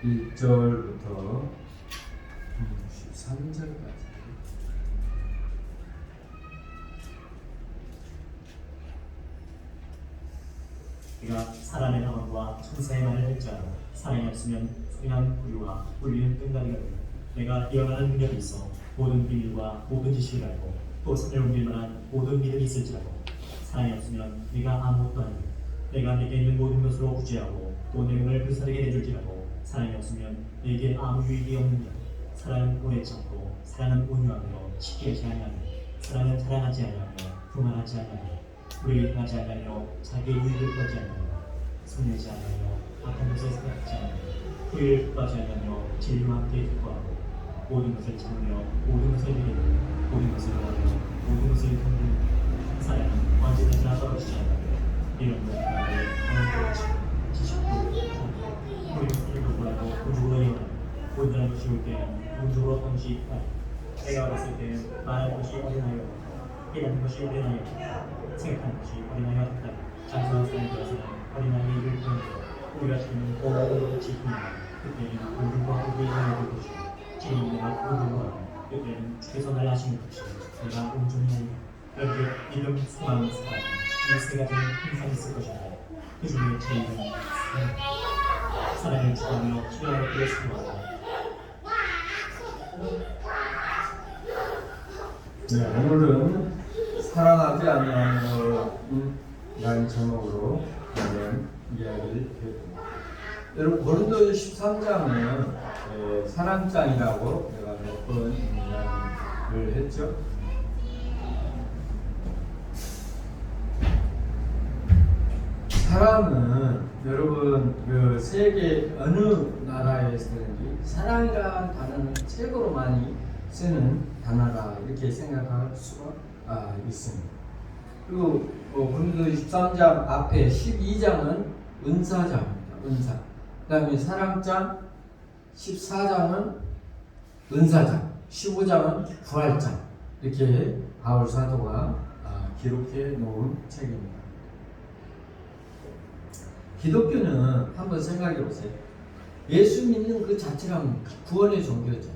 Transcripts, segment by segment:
1절부터 13절까지. 우리가 사람의 방언과 천사의 말을 할지라도 사랑이 없으면 소리난 부류와 울리는 끈다리가 되고 내가 이어가는 능력이 있어 모든 비밀과 모든 지식을 알고 또 산을 옮길 만한 모든 믿음이 있을지라도 사랑이 없으면 네가 아무것도 아니고 내가 내게 있는 모든 것으로 구제하고 또 내 몸을 불사르게 해줄지라도 사랑이 없으면 내게 아무 유익이 없느냐. 사랑은 오래 참고 사랑은 온유하며 쉽게 제한하며 사랑은 자랑하지 아니하며 교만하지 아니하며 우리를 행하지 아니하며 자기의 이익을 구하지 아니하며 손내지 아니하며 악한 것을 생각하지 아니하며 후회를 기뻐하지 아니하며 진리와 함께 기뻐하고 모든 것을 참으며 모든 것을 믿으며 모든 것을 원하며 모든 것을 견디며 사랑은 언제까지나 떨어지지 않으며 이런 것을 하나님과 지식도 우리 것을 구하고 온죽으로 이어나며 온전한 것이 올 때는 온죽으로 통시하리. 내가 어렸을 때는 말하는 것이 어린아이였고 일하는 것이 어린아이였고 생각하는 것이 어린아이와 같다. 장수한 사람에 들어서는 어린아이의 일을 보는데 우리가 지금은 오라고 지금이나 그때는 온죽과 우리의 영역을 보시고 지금은 내가 온죽으로 하며 그때는 최선을 하시는 것이 내가 온전히 하리라. 여기에 이름, 소망, 사랑 이 세 가지는 항상 있을 것인데 그 중에 제일은 사랑을 추구하며 필요할 때에 수고하다. 네, 오늘은 사랑하지 않는 라는 제목으로 한번 이야기를 해봅니다. 여러분 고린도 13장은 사랑장이라고 내가 몇 번 이야기를 했죠. 사랑은 여러분 그 세계 어느 나라에 쓰는지 사랑이라는 단어는 최고로 많이 쓰는 단어다 이렇게 생각할 수가 있습니다. 그리고 고린도 13장 앞에 12장은 은사장입니다. 은사. 그 다음에 사랑장, 14장은 은사장, 15장은 부활장 이렇게 바울 사도가 기록해 놓은 책입니다. 기독교는 한번 생각해 보세요. 예수 믿는 그 자체가 구원의 종교죠.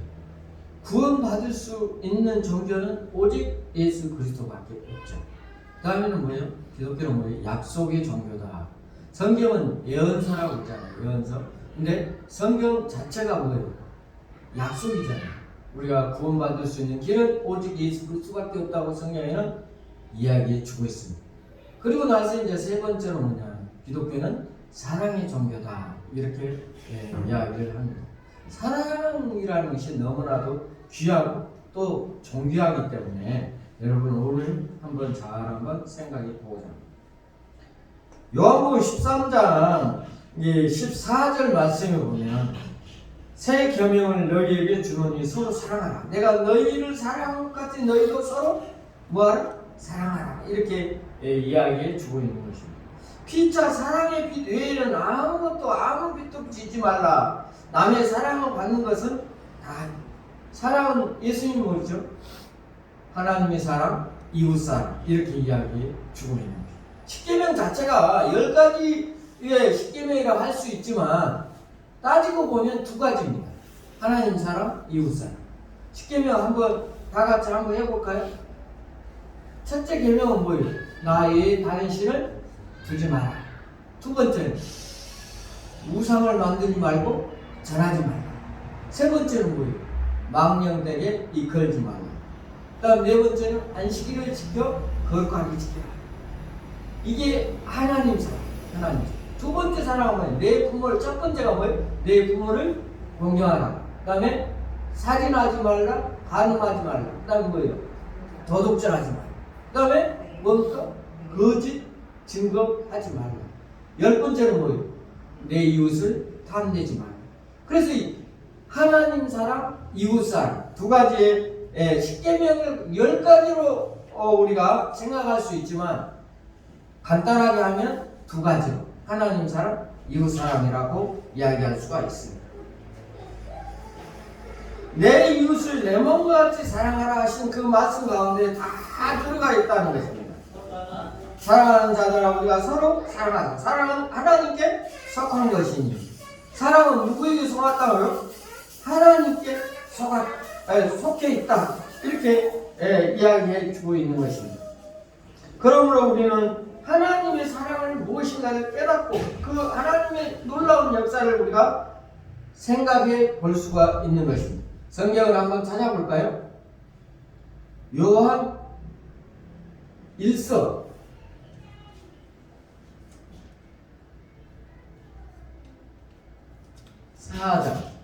구원받을 수 있는 종교는 오직 예수 그리스도밖에 없죠. 그 다음에는 뭐예요? 기독교는 뭐예요? 약속의 종교다. 성경은 예언서라고 있잖아요. 예언서. 근데 성경 자체가 뭐예요? 약속이잖아요. 우리가 구원받을 수 있는 길은 오직 예수 그리스도밖에 없다고 성경에는 이야기해 주고 있습니다. 그리고 나서 이제 세 번째로 뭐냐? 기독교는 사랑의 종교다 이렇게 이야기를 합니다. 사랑이라는 것이 너무나도 귀하고 또 존귀하기 때문에 여러분 오늘 한번 생각해 보자. 요한복음 13장 14절 말씀에 보면 새 계명을 너희에게 주노니 서로 사랑하라. 내가 너희를 사랑한 것 같이 너희도 서로 뭐하라? 사랑하라. 이렇게 이야기해 주고 있는 것입니다. 피차 사랑의 빛 외에는 아무것도 아무 빛도 짓지 말라. 남의 사랑을 받는 것은 다 사랑은 예수님이 뭐죠? 하나님의 사랑, 이웃 사랑 이렇게 이야기해 주고 있는 거예요. 십계명 자체가 10가지의 십계명이라고 할 수 있지만 따지고 보면 두 가지입니다. 하나님 사랑, 이웃 사랑. 십계명 한번 다 같이 한번 해볼까요? 첫째 계명은 뭐예요? 나 외에 다른 신을 두지 마라. 두 번째는 우상을 만들지 말고 전하지 말라. 세 번째는 뭐예요? 망령되게 이끌지 말라. 다음 네 번째는 안식일을 지켜 거룩하게 지켜라. 이게 하나님 사랑, 하나님 사랑. 두 번째 사랑은 뭐예요? 내 부모를, 첫 번째가 뭐예요? 내 부모를 공경하라. 그 다음에 살인하지 말라, 간음하지 말라. 그 다음에 뭐예요? 도둑질하지 말라. 그 다음에 뭡니까? 거짓 증거하지 말라. 열 번째는 뭐예요? 내 이웃을 탐내지 말라. 그래서 이 하나님 사랑, 이웃 사랑 두 가지의 십계명을 10가지로 우리가 생각할 수 있지만 간단하게 하면 두 가지로 하나님 사랑, 이웃 사랑이라고 이야기할 수가 있습니다. 내 이웃을 내 몸과 같이 사랑하라 하신 그 말씀 가운데 다 들어가 있다는 것입니다. 사랑하는 자들아 우리가 서로 사랑하자. 사랑은 하나님께 속한 것이니 사랑은 누구에게 속았다고요? 하나님께 속해 있다. 이렇게 이야기해 주고 있는 것입니다. 그러므로 우리는 하나님의 사랑을 무엇인가를 깨닫고 그 하나님의 놀라운 역사를 우리가 생각해 볼 수가 있는 것입니다. 성경을 한번 찾아볼까요? 요한 1서 4장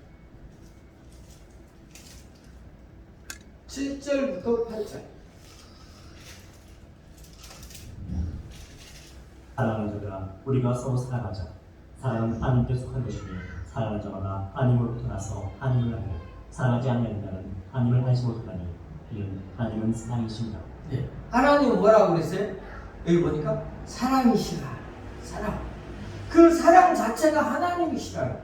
7절부터 8절. 사랑하는 자들아, 우리가 서로 사랑하자. 사랑은 하나님께 속한 것이니 사랑하는 자마다 하나님으로부터 나서 하나님을 알고 사랑하지 않는 자는 하나님을 알지 못하나니 이는 하나님은 사랑이십니다. 네. 하나님은 뭐라고 그랬어요? 여기 보니까 사랑이시라. 사랑. 그 사랑 자체가 하나님이시라.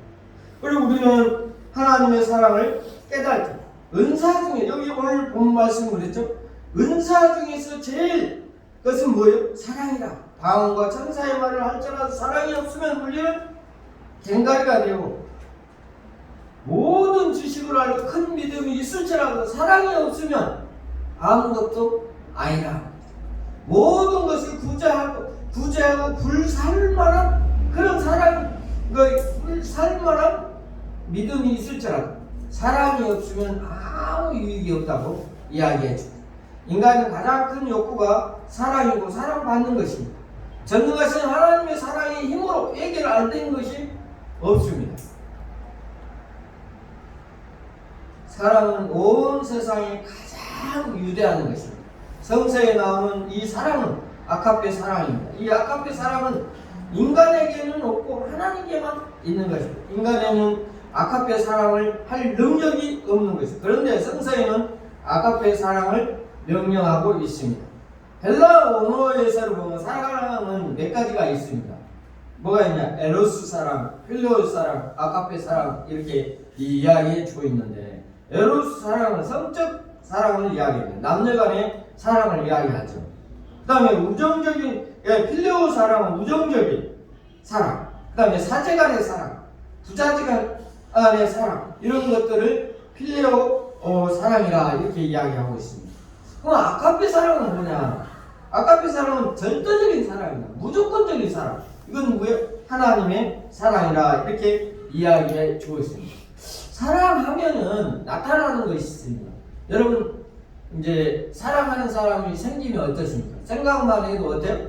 그리고 우리는 하나님의 사랑을 깨닫고 은사 중에 여기 오늘 본 말씀 그랬죠? 은사 중에서 제일 그것은 뭐예요? 사랑이라. 방언과 천사의 말을 할지라도 사랑이 없으면 우리는 갱가리가 되고 모든 지식을 알고 큰 믿음이 있을지라도 사랑이 없으면 아무것도 아니라. 모든 것을 구제하고 불살만한 그런 사랑, 불살만한 믿음이 있을지라도 사랑이 없으면 아무 유익이 없다고 이야기해 줍니다. 인간의 가장 큰 욕구가 사랑이고 사랑받는 것입니다. 전능하신 하나님의 사랑의 힘으로 해결 안 되는 것이 없습니다. 사랑은 온 세상에 가장 위대한 것입니다. 성서에 나오는 이 사랑은 아카페 사랑입니다. 이 아카페 사랑은 인간에게는 없고 하나님께만 있는 것입니다. 인간에는 아카페 사랑을 할 능력이 없는 것입니다. 그런데 성서에는 아카페 사랑을 명령하고 있습니다. 헬라 언어에서 보면 사랑은 몇 가지가 있습니다. 뭐가 있냐? 에로스 사랑, 필레오 사랑, 아카페 사랑 이렇게 이야기해 주고 있는데 에로스 사랑은 성적 사랑을 이야기합니다. 남녀간의 사랑을 이야기하죠. 그 다음에 우정적인 필레오 사랑은 우정적인 사랑, 그 다음에 사제간의 사랑, 부자지간의 사랑 이런 것들을 필레오 사랑이라 이렇게 이야기하고 있습니다. 그럼 아카페 사랑은 뭐냐? 아카페 사랑은 절대적인 사랑입니다. 무조건적인 사랑. 이건 뭐예요? 하나님의 사랑이라 이렇게 이야기해 주고 있습니다. 사랑하면은 나타나는 것이 있습니다. 여러분 이제 사랑하는 사람이 생기면 어떻습니까? 생각만 해도 어때요?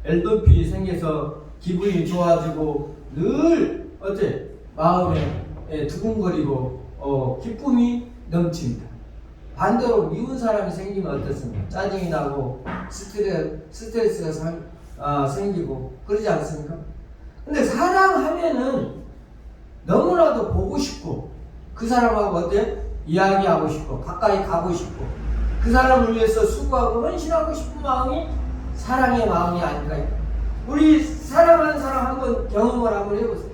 엔도핀이 생겨서 기분이 좋아지고 늘 어때? 마음에 두근거리고 기쁨이 넘칩니다. 반대로 미운 사람이 생기면 어떻습니까? 짜증이 나고 스트레스가 생기고 그러지 않습니까? 근데 사랑하면은 너무나도 보고 싶고 그 사람하고 어때요? 이야기하고 싶고 가까이 가고 싶고 그 사람을 위해서 수고하고 헌신하고 싶은 마음이 사랑의 마음이 아닐까요? 우리 사랑하는 사람 한번 경험을 한번 해보세요.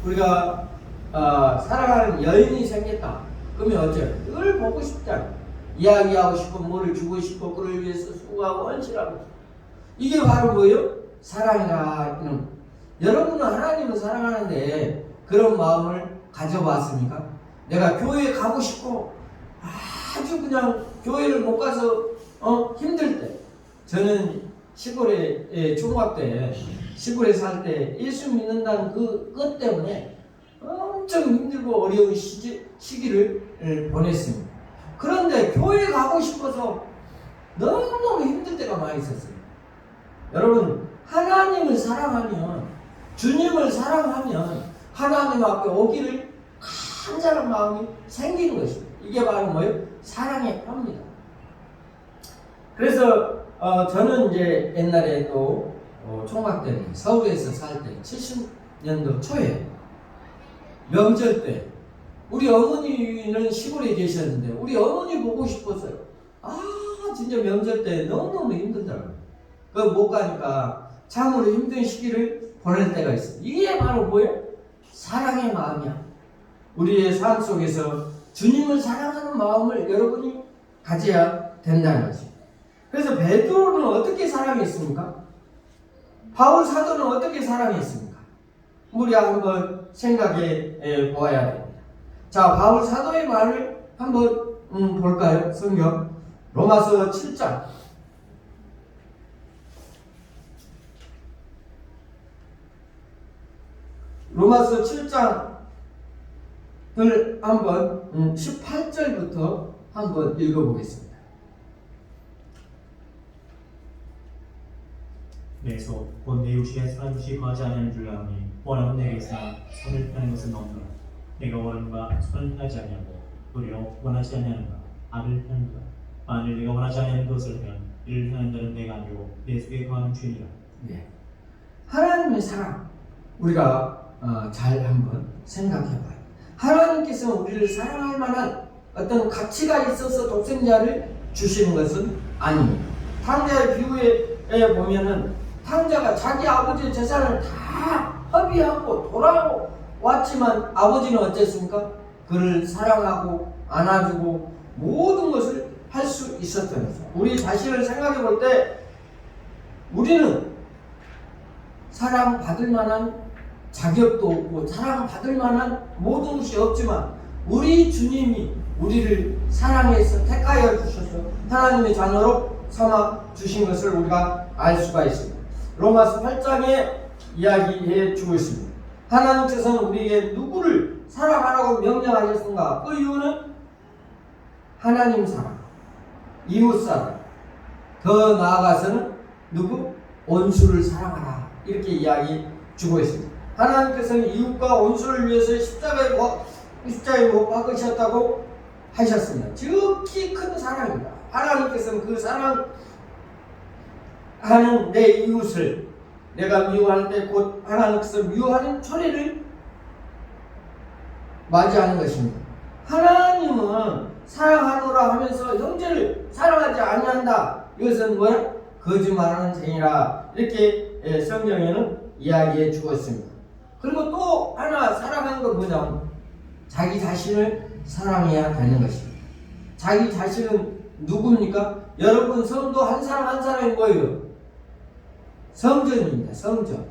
우리가 사랑하는 여인이 생겼다. 그러면 어째요? 늘 보고 싶잖아요. 이야기하고 싶고 뭐를 주고 싶고 그를 위해서 수고하고 헌신하고 이게 바로 뭐예요? 사랑이라. 여러분은 하나님을 사랑하는데 그런 마음을 가져봤습니까? 내가 교회에 가고 싶고 아주 그냥 교회를 못 가서 힘들 때 저는 시골에 총각 때 시골에 살 때 예수 믿는다는 것 때문에 엄청 힘들고 어려운 시기를 보냈습니다. 그런데 교회 가고 싶어서 너무너무 힘들 때가 많이 있었어요. 여러분 하나님을 사랑하면 주님을 사랑하면 하나님 앞에 오기를 간절한 마음이 생기는 것입니다. 이게 바로 뭐예요? 사랑의 표입니다. 그래서 저는 이제 옛날에 또 총각 때 서울에서 살 때 70년도 초에 명절 때 우리 어머니는 시골에 계셨는데 우리 어머니 보고 싶었어요. 진짜 명절 때 너무너무 힘들더라고요. 못 가니까 참으로 힘든 시기를 보낼 때가 있어요. 이게 바로 뭐예요? 사랑의 마음이야. 우리의 삶 속에서 주님을 사랑하는 마음을 여러분이 가져야 된다는 거죠. 그래서 베드로는 어떻게 사랑했습니까? 바울 사도는 어떻게 사랑했습니까? 우리가 한번 생각해 보아야 됩니다. 자, 바울 사도의 말을 한번 볼까요? 성경 로마서 7장 로마서 7장을 한번 18절부터 한번 읽어보겠습니다. 내 속 곧 내 육신에 선한 것이 거하지 아니하는 줄 아오니 원하면 내게 있으나 선을 피하는 것은 없노라. 내가 원함과 선을 피하지 아니하고 도리어 원하지 아니하는가 악을 피하는가. 만일 내가 원하지 아니하는 것을 하면 이를 행하는 자는 내가 아니고 내 속에 거하는 죄니라. 네. 하나님의 사랑 우리가 잘 한번 생각해봐요. 하나님께서 우리를 사랑할 만한 어떤 가치가 있어서 독생자를 주시는 것은 아닙니다. 탕자의 비유에 보면은 탕자가 자기 아버지의 재산을 다 허비하고 돌아왔지만 아버지는 어땠습니까? 그를 사랑하고 안아주고 모든 것을 할 수 있었던 거죠. 우리 자신을 생각해 볼 때 우리는 사랑받을 만한 자격도 없고 사랑받을 만한 모든 것이 없지만 우리 주님이 우리를 사랑해서 택하여 주셔서 하나님의 자녀로 삼아 주신 것을 우리가 알 수가 있습니다. 로마서 8장에 이야기해 주고 있습니다. 하나님께서는 우리에게 누구를 사랑하라고 명령하셨는가? 그 이유는 하나님 사랑, 이웃 사랑, 더 나아가서는 누구? 원수를 사랑하라. 이렇게 이야기 주고 있습니다. 하나님께서는 이웃과 원수를 위해서 십자가에 못 박으셨다고 하셨습니다. 지극히 큰 사랑입니다. 하나님께서는 그 사랑하는 내 이웃을 내가 미워할 때 곧 하나님께서 미워하는 초래를 맞이하는 것입니다. 하나님은 사랑하노라 하면서 형제를 사랑하지 아니한다. 이것은 뭐야? 거짓말하는 죄니라. 이렇게 성경에는 이야기해 주고 있습니다. 그리고 또 하나 사랑하는 건 뭐냐면 자기 자신을 사랑해야 되는 것입니다. 자기 자신은 누굽니까? 여러분 성도 한 사람 한 사람이 뭐예요? 성전입니다. 성전.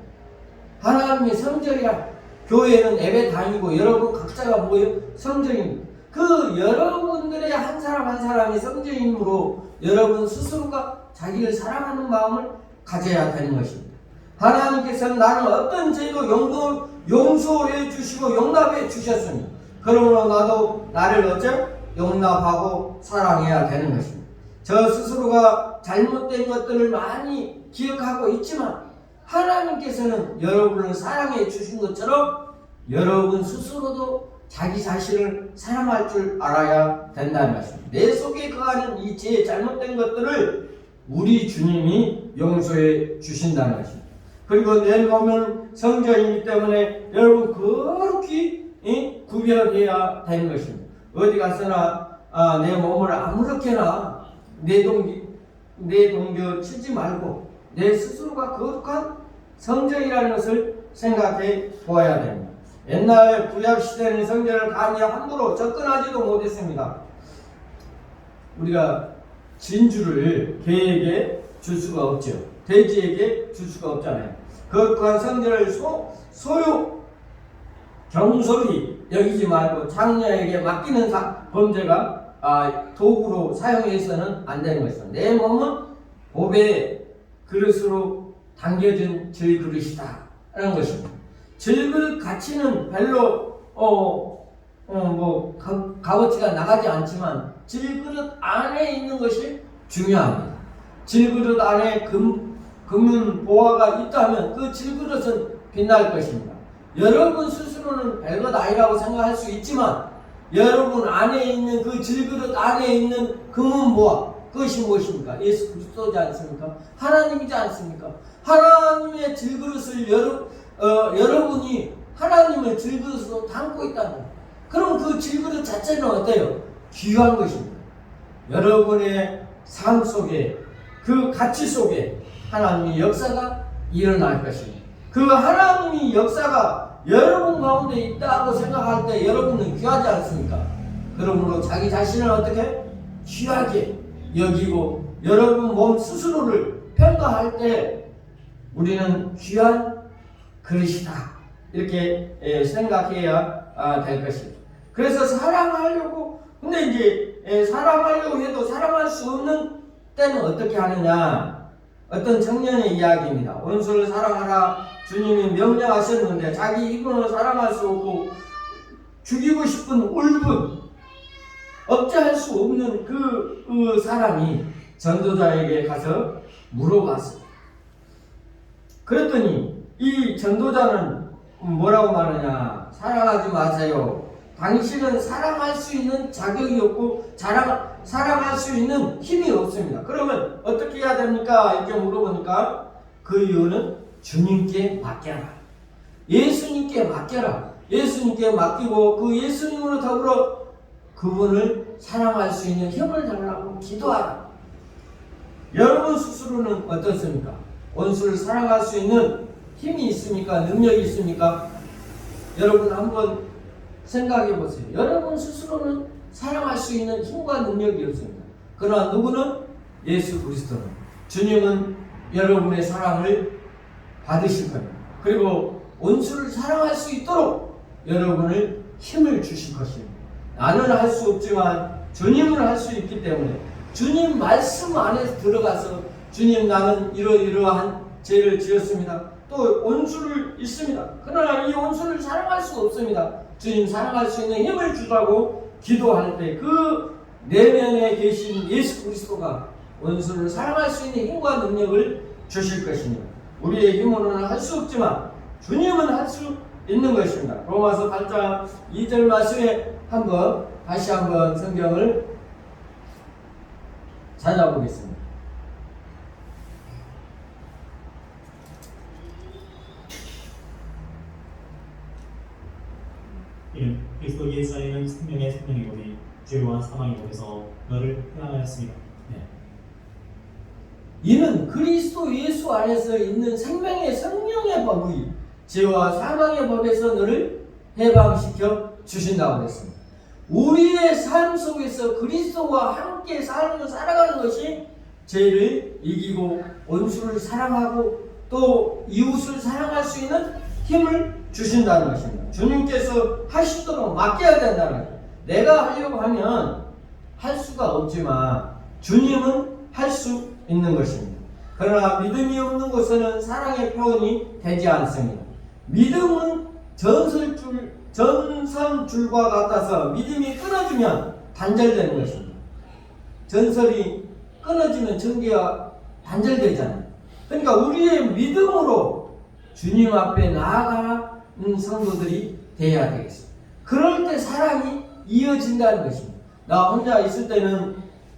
하나님의 성전이라 교회는 예배 다니고 여러분 각자가 뭐예요? 성전입니다. 그 여러분들의 한 사람 한 사람이 성전이므로 여러분 스스로가 자기를 사랑하는 마음을 가져야 되는 것입니다. 하나님께서는 나는 어떤 죄도 용서해 주시고 용납해 주셨으니 그러므로 나도 나를 어째 용납하고 사랑해야 되는 것입니다. 저 스스로가 잘못된 것들을 많이 기억하고 있지만 하나님께서는 여러분을 사랑해 주신 것처럼 여러분 스스로도 자기 자신을 사랑할 줄 알아야 된다는 것입니다. 내 속에 거하는 이 제 잘못된 것들을 우리 주님이 용서해 주신다는 것입니다. 그리고 내 몸은 성전이기 때문에 여러분 거룩히 구별해야 되는 것입니다. 어디 가서나 내 몸을 아무렇게나 내 동겨 치지 말고 내 스스로가 거룩한 성전이라는 것을 생각해 보아야 됩니다. 옛날 구약시대는 성전을 감히 함부로 접근하지도 못했습니다. 우리가 진주를 개에게 줄 수가 없죠. 돼지에게 줄 수가 없잖아요. 거룩한 성전을 소유 경솔히 여기지 말고 장녀에게 맡기는 범죄가 도구로 사용해서는 안 되는 것입니다. 내 몸은 보배의 그릇으로 담겨진 질그릇이다 라는 것입니다. 질그릇 가치는 별로 값어치가 나가지 않지만 질그릇 안에 있는 것이 중요합니다. 질그릇 안에 금은 보화가 있다면 그 질그릇은 빛날 것입니다. 여러분 스스로는 별것 아니라고 생각할 수 있지만 여러분 안에 있는 그 질그릇 안에 있는 금은 보화 그것이 무엇입니까? 예수 그리스도지 않습니까? 하나님이지 않습니까? 하나님의 질그릇을 여러분이 하나님의 질그릇으로 담고 있다는 거예요. 그럼 그 질그릇 자체는 어때요? 귀한 것입니다. 여러분의 삶 속에 그 가치 속에 하나님의 역사가 일어날 것입니다. 그 하나님의 역사가 여러분 가운데 있다고 생각할 때 여러분은 귀하지 않습니까? 그러므로 자기 자신을 어떻게 귀하게 여기고 여러분 몸 스스로를 평가할 때 우리는 귀한 그릇이다 이렇게 생각해야 될 것입니다. 그래서 사랑하려고, 근데 이제 사랑하려고 해도 사랑할 수 없는 때는 어떻게 하느냐? 어떤 청년의 이야기입니다. 원수를 사랑하라 주님이 명령하셨는데 자기 이분을 사랑할 수 없고 죽이고 싶은 울분, 억제할 수 없는 그 사람이 전도자에게 가서 물어봤습니다. 그랬더니 이 전도자는 뭐라고 말하냐? 사랑하지 마세요. 당신은 사랑할 수 있는 자격이 없고 사랑할 수 있는 힘이 없습니다. 그러면 어떻게 해야 됩니까? 이렇게 물어보니까 그 이유는 주님께 맡겨라. 예수님께 맡겨라. 예수님께 맡기고 그 예수님으로 더불어 그분을 사랑할 수 있는 힘을 달라고 기도하라. 여러분 스스로는 어떻습니까? 원수를 사랑할 수 있는 힘이 있습니까? 능력이 있습니까? 여러분 한번 생각해 보세요. 여러분 스스로는 사랑할 수 있는 힘과 능력이 없습니다. 그러나 누구는? 예수 그리스도는. 주님은 여러분의 사랑을 받으실 겁니다. 그리고 원수를 사랑할 수 있도록 여러분을 힘을 주실 것입니다. 나는 할 수 없지만 주님은 할 수 있기 때문에 주님 말씀 안에 들어가서 주님 나는 이러이러한 죄를 지었습니다. 또 원수를 있습니다. 그러나 이 원수를 사랑할 수 없습니다. 주님 사랑할 수 있는 힘을 주라고 기도할 때 그 내면에 계신 예수 그리스도가 원수를 사랑할 수 있는 힘과 능력을 주실 것입니다. 우리의 힘으로는 할 수 없지만 주님은 할 수 있는 것입니다. 로마서 8장 2절 말씀에 다시 한번 성경을 찾아보겠습니다. 이는 그리스도 예수 안에는 생명의 생명이오니 죄와 사망의 법에서 너를 해방하였습니다. 이는 그리스도 예수 안에서 있는 생명의 성령의 법이 죄와 사망의 법에서 너를 해방시켜 주신다고 했습니다. 우리의 삶 속에서 그리스도와 함께 삶을 살아가는 것이 죄를 이기고 원수를 사랑하고 또 이웃을 사랑할 수 있는 힘을 주신다는 것입니다. 주님께서 하시도록 맡겨야 된다는 거예요. 내가 하려고 하면 할 수가 없지만 주님은 할 수 있는 것입니다. 그러나 믿음이 없는 곳에는 사랑의 표현이 되지 않습니다. 믿음은 전선줄과 같아서 믿음이 끊어지면 단절되는 것입니다. 전설이 끊어지면 전기가 단절되잖아요. 그러니까 우리의 믿음으로 주님 앞에 나아가는 성도들이 되어야 되겠습니다. 그럴 때 사랑이 이어진다는 것입니다. 나 혼자 있을 때는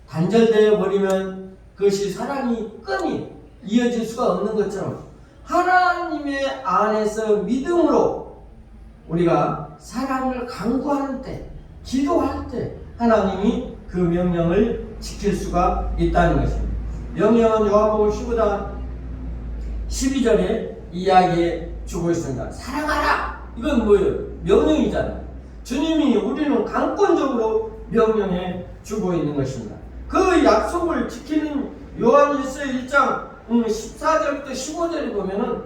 단절되어 버리면 그것이 사랑이 끈이 이어질 수가 없는 것처럼 하나님의 안에서 믿음으로 우리가 사랑을 강구하는 때, 기도할 때 하나님이 그 명령을 지킬 수가 있다는 것입니다. 명령은 요한복음 15장 12절에 이야기해 주고 있습니다. 사랑하라! 이건 뭐예요? 명령이잖아요. 주님이 우리는 강권적으로 명령해 주고 있는 것입니다. 그 약속을 지키는 요한일서 1장 14절부터 15절에 보면은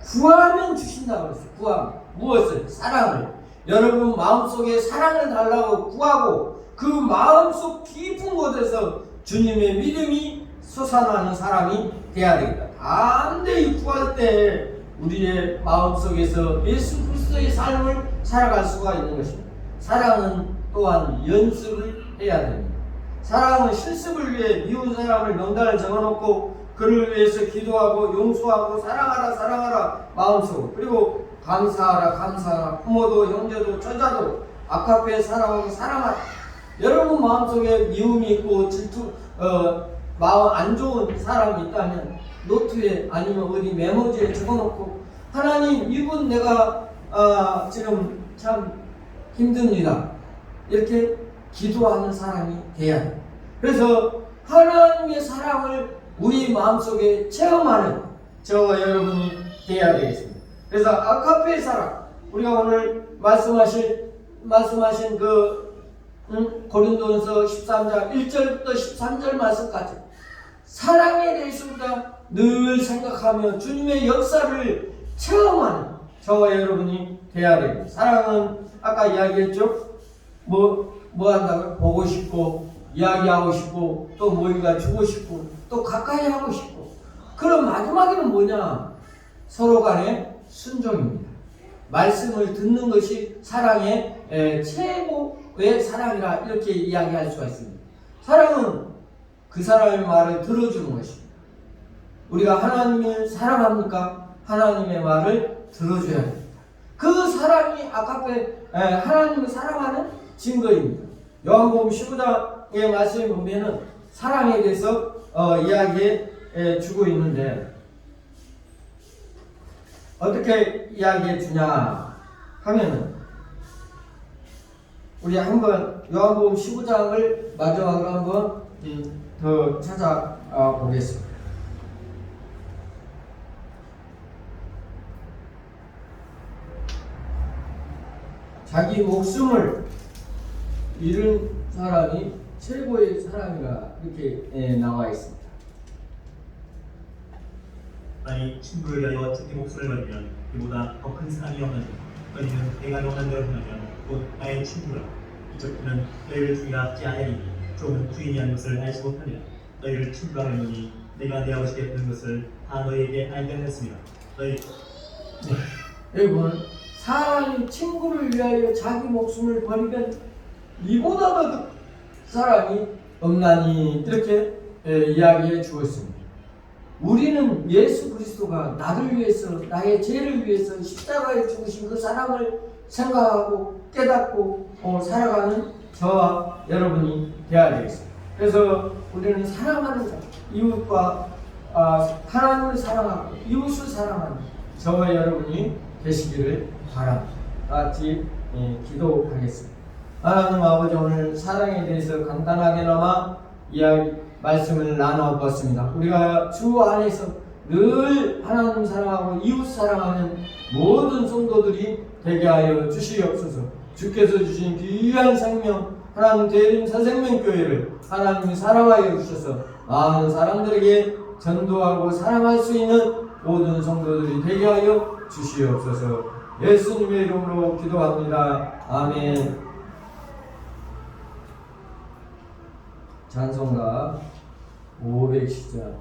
구하면 주신다고 그랬어요. 구하면. 무엇을? 사랑을. 여러분 마음속에 사랑을 달라고 구하고 그 마음속 깊은 곳에서 주님의 믿음이 솟아나는 사람이 되어야 되겠다. 담대히 구할 때 우리의 마음속에서 예수 그리스도의 삶을 살아갈 수가 있는 것입니다. 사랑은 또한 연습을 해야 됩니다. 사랑은 실습을 위해 미운 사람을 명단을 정해놓고 그를 위해서 기도하고 용서하고 사랑하라 마음속으로, 그리고 감사하라 부모도 형제도 처자도 아카페 사랑하고 사랑하라. 여러분 마음속에 미움이 있고 질투 마음 안 좋은 사람이 있다면 노트에 아니면 어디 메모지에 적어놓고 하나님 이분 내가 지금 참 힘듭니다. 이렇게 기도하는 사람이 돼야 돼요. 그래서 하나님의 사랑을 우리 마음속에 체험하는 저와 여러분이 돼야 되겠습니다. 그래서 아카페 사랑, 우리가 오늘 말씀하신 고린도전서 13장 1절부터 13절 말씀까지 사랑에 대해서 우리가 늘 생각하며 주님의 역사를 체험하는 저와 여러분이 돼야 되고, 사랑은 아까 이야기했죠? 뭐 한다고요? 보고 싶고, 이야기하고 싶고, 또 모이가 주고 싶고, 또 가까이 하고 싶고. 그럼 마지막에는 뭐냐? 서로 간의 순종입니다. 말씀을 듣는 것이 사랑의 최고의 사랑이라 이렇게 이야기할 수가 있습니다. 사랑은 그 사람의 말을 들어주는 것입니다. 우리가 하나님을 사랑합니까? 하나님의 말을 들어줘야 됩니다. 그 사랑이 아까에 하나님을 사랑하는 증거입니다. 요한복음 15장의 말씀에 보면은 사랑에 대해서 이야기해 주고 있는데, 어떻게 이야기해 주냐 하면은, 우리 한번 요한복음 15장을 마지막으로 한번 더 찾아보겠습니다. 자기 목숨을 잃은 사람이 최고의 사랑이라 이렇게 나와 있습니다. 만일 친구를 위하여 자기 목숨을 버리면 이보다 더 큰 사랑이 없느니 너희는 내가 명한 대로 행하면 곧 나의 친구라. 이적들은 너희를 주인하지 아니하리니 종은 주인이 한 것을 알지 못하니라. 너희를 친구라 하노니 내가 내 아버지께 듣는 것을 다 너희에게 알게 하였습니다. 여러분, 사람이 친구를 위하여 자기 목숨을 버리면 이보다 더 사람이 없나니 이렇게 이야기해 주었습니다. 우리는 예수 그리스도가 나를 위해서, 나의 죄를 위해서 십자가에 죽으신 그 사랑을 생각하고 깨닫고 살아가는 저와 여러분이 되어야 되겠습니다. 그래서 우리는 사랑하는 자, 이웃과 하나님을 사랑하고 이웃을 사랑하는 저와 여러분이 되시기를 바랍니다. 같이 기도하겠습니다. 하나님 아버지, 오늘 사랑에 대해서 간단하게나마 말씀을 나눠봤습니다. 우리가 주 안에서 늘 하나님 사랑하고 이웃 사랑하는 모든 성도들이 되게 하여 주시옵소서. 주께서 주신 귀한 생명, 하나님 대림 새생명교회를 하나님이 사랑하여 주셔서 많은 사람들에게 전도하고 사랑할 수 있는 모든 성도들이 되게 하여 주시옵소서. 예수님의 이름으로 기도합니다. 아멘. 찬송가 510장